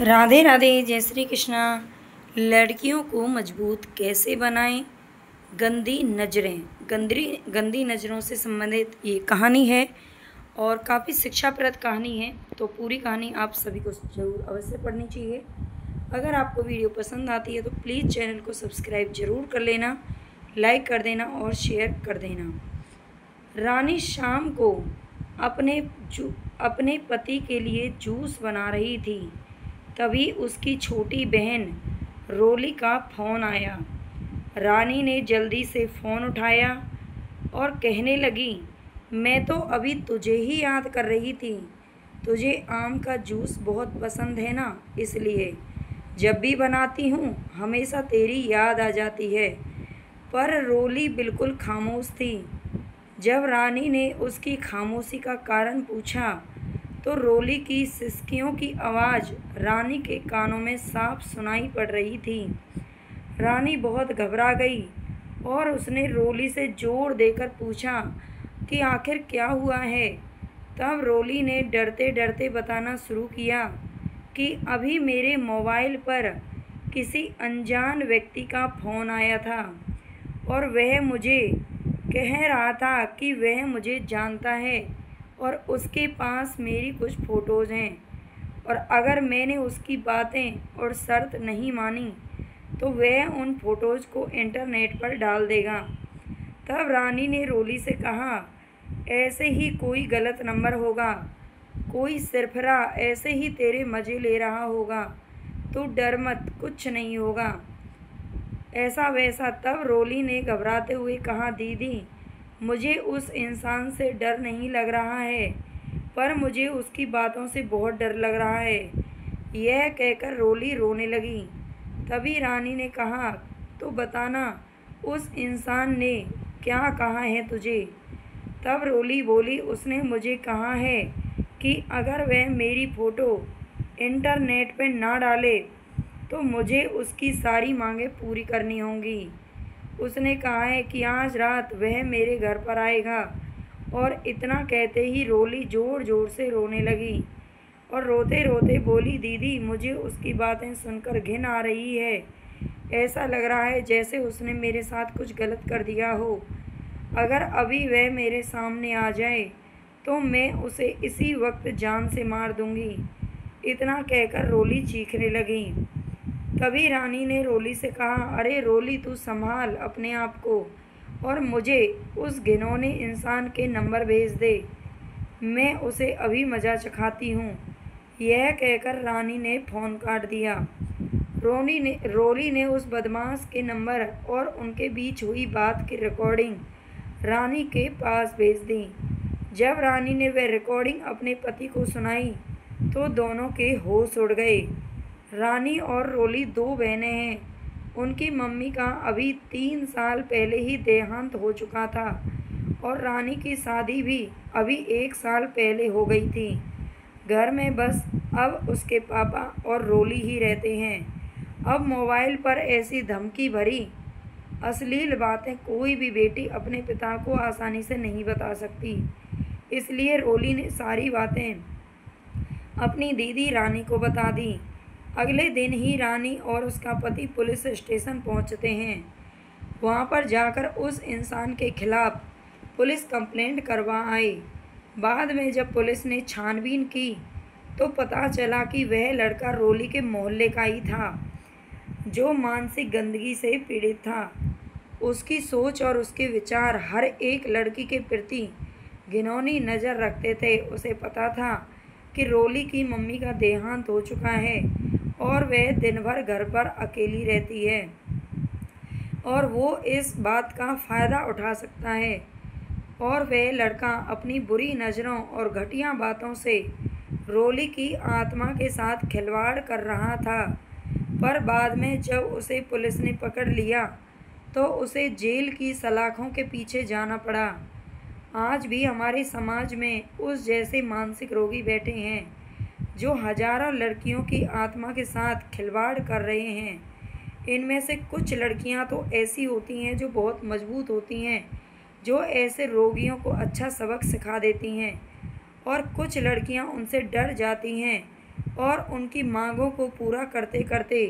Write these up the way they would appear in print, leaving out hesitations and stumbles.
राधे राधे, जय श्री कृष्णा। लड़कियों को मजबूत कैसे बनाएं? गंदी नज़रों से संबंधित ये कहानी है और काफ़ी शिक्षाप्रद कहानी है। तो पूरी कहानी आप सभी को जरूर अवश्य पढ़नी चाहिए। अगर आपको वीडियो पसंद आती है तो प्लीज़ चैनल को सब्सक्राइब जरूर कर लेना, लाइक कर देना और शेयर कर देना। रानी शाम को अपने पति के लिए जूस बना रही थी। तभी उसकी छोटी बहन रोली का फ़ोन आया। रानी ने जल्दी से फ़ोन उठाया और कहने लगी, मैं तो अभी तुझे ही याद कर रही थी। तुझे आम का जूस बहुत पसंद है ना, इसलिए जब भी बनाती हूँ हमेशा तेरी याद आ जाती है। पर रोली बिल्कुल खामोश थी। जब रानी ने उसकी खामोशी का कारण पूछा तो रोली की सिसकियों की आवाज़ रानी के कानों में साफ सुनाई पड़ रही थी। रानी बहुत घबरा गई और उसने रोली से जोर देकर पूछा कि आखिर क्या हुआ है। तब रोली ने डरते डरते बताना शुरू किया कि अभी मेरे मोबाइल पर किसी अनजान व्यक्ति का फ़ोन आया था और वह मुझे कह रहा था कि वह मुझे जानता है और उसके पास मेरी कुछ फ़ोटोज़ हैं और अगर मैंने उसकी बातें और शर्त नहीं मानी तो वह उन फ़ोटोज़ को इंटरनेट पर डाल देगा। तब रानी ने रोली से कहा, ऐसे ही कोई गलत नंबर होगा, कोई सिरफिरा ऐसे ही तेरे मज़े ले रहा होगा, तो डर मत, कुछ नहीं होगा ऐसा वैसा। तब रोली ने घबराते हुए कहा, दीदी मुझे उस इंसान से डर नहीं लग रहा है, पर मुझे उसकी बातों से बहुत डर लग रहा है। यह कहकर रोली रोने लगी। तभी रानी ने कहा, तो बताना उस इंसान ने क्या कहा है तुझे? तब रोली बोली, उसने मुझे कहा है कि अगर वह मेरी फ़ोटो इंटरनेट पर ना डाले तो मुझे उसकी सारी मांगें पूरी करनी होंगी। उसने कहा है कि आज रात वह मेरे घर पर आएगा। और इतना कहते ही रोली ज़ोर ज़ोर से रोने लगी और रोते रोते बोली, दीदी मुझे उसकी बातें सुनकर घिन आ रही है। ऐसा लग रहा है जैसे उसने मेरे साथ कुछ गलत कर दिया हो। अगर अभी वह मेरे सामने आ जाए तो मैं उसे इसी वक्त जान से मार दूंगी। इतना कहकर रोली चीखने लगी। तभी रानी ने रोली से कहा, अरे रोली तू संभाल अपने आप को और मुझे उस घिनौने इंसान के नंबर भेज दे, मैं उसे अभी मज़ा चखाती हूँ। यह कहकर रानी ने फ़ोन काट दिया। रोली ने उस बदमाश के नंबर और उनके बीच हुई बात की रिकॉर्डिंग रानी के पास भेज दी। जब रानी ने वह रिकॉर्डिंग अपने पति को सुनाई तो दोनों के होश उड़ गए। रानी और रोली दो बहनें हैं। उनकी मम्मी का अभी 3 साल पहले ही देहांत हो चुका था और रानी की शादी भी अभी 1 साल पहले हो गई थी। घर में बस अब उसके पापा और रोली ही रहते हैं। अब मोबाइल पर ऐसी धमकी भरी अश्लील बातें कोई भी बेटी अपने पिता को आसानी से नहीं बता सकती। इसलिए रोली ने सारी बातें अपनी दीदी रानी को बता दी। अगले दिन ही रानी और उसका पति पुलिस स्टेशन पहुंचते हैं। वहां पर जाकर उस इंसान के खिलाफ पुलिस कंप्लेंट करवा आए। बाद में जब पुलिस ने छानबीन की तो पता चला कि वह लड़का रोली के मोहल्ले का ही था, जो मानसिक गंदगी से पीड़ित था। उसकी सोच और उसके विचार हर एक लड़की के प्रति घिनौनी नज़र रखते थे। उसे पता था कि रोली की मम्मी का देहांत हो चुका है और वह दिन भर घर पर अकेली रहती है और वो इस बात का फ़ायदा उठा सकता है। और वह लड़का अपनी बुरी नज़रों और घटिया बातों से रोली की आत्मा के साथ खिलवाड़ कर रहा था। पर बाद में जब उसे पुलिस ने पकड़ लिया तो उसे जेल की सलाखों के पीछे जाना पड़ा। आज भी हमारे समाज में उस जैसे मानसिक रोगी बैठे हैं जो हज़ारों लड़कियों की आत्मा के साथ खिलवाड़ कर रहे हैं। इनमें से कुछ लड़कियां तो ऐसी होती हैं जो बहुत मजबूत होती हैं, जो ऐसे रोगियों को अच्छा सबक सिखा देती हैं, और कुछ लड़कियां उनसे डर जाती हैं और उनकी मांगों को पूरा करते करते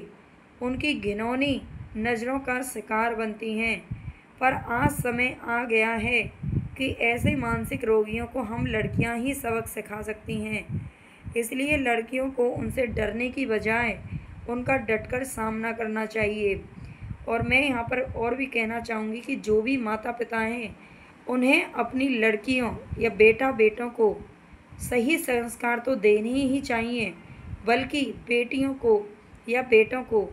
उनकी घिनौनी नज़रों का शिकार बनती हैं। पर आज समय आ गया है कि ऐसे मानसिक रोगियों को हम लड़कियां ही सबक सिखा सकती हैं। इसलिए लड़कियों को उनसे डरने की बजाय उनका डटकर सामना करना चाहिए। और मैं यहाँ पर और भी कहना चाहूँगी कि जो भी माता पिता हैं उन्हें अपनी लड़कियों या बेटों को सही संस्कार तो देने ही चाहिए, बल्कि बेटियों को या बेटों को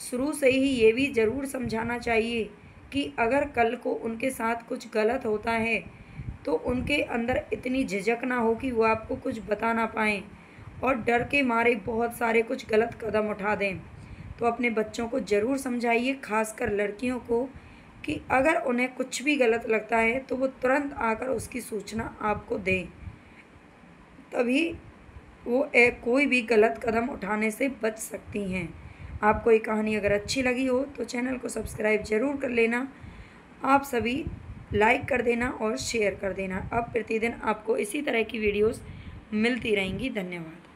शुरू से ही ये भी ज़रूर समझाना चाहिए कि अगर कल को उनके साथ कुछ गलत होता है तो उनके अंदर इतनी झिझक ना हो कि वो आपको कुछ बता ना पाएँ और डर के मारे बहुत सारे कुछ गलत कदम उठा दें। तो अपने बच्चों को ज़रूर समझाइए, खासकर लड़कियों को, कि अगर उन्हें कुछ भी गलत लगता है तो वो तुरंत आकर उसकी सूचना आपको दें, तभी वो कोई भी गलत कदम उठाने से बच सकती हैं। आपको ये कहानी अगर अच्छी लगी हो तो चैनल को सब्सक्राइब ज़रूर कर लेना। आप सभी लाइक कर देना और शेयर कर देना। अब प्रतिदिन आपको इसी तरह की वीडियोस मिलती रहेंगी। धन्यवाद।